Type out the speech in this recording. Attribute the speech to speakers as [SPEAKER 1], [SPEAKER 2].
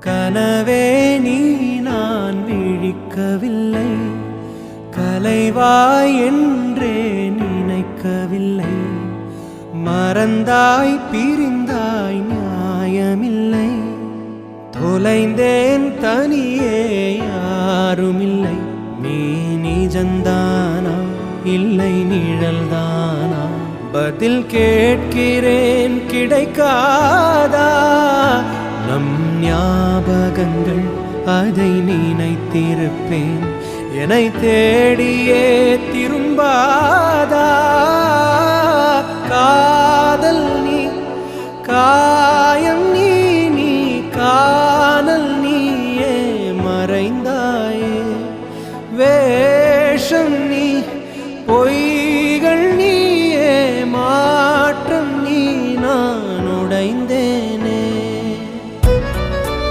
[SPEAKER 1] கனவே நீ நான் விழிக்கவில்லை, கலைவாய் என்றே நினைக்கவில்லை. மறந்தாய் பிரிந்தாய் நியாயமில்லை, தொலைந்தேன் தனியே யாருமில்லை. நீ நிஜந்தானா இல்லை நிழல்தானா, பதில் கேட்கிறேன் கிடைக்காதா? நம் ஞாபகங்கள் அதை நினைத்திருப்பேன், என்னை தேடியே திரும்பாதா? காதல் நீ காயம் நீ, நீ காணல் நீயே மறைந்தாயே, வேஷம் நீ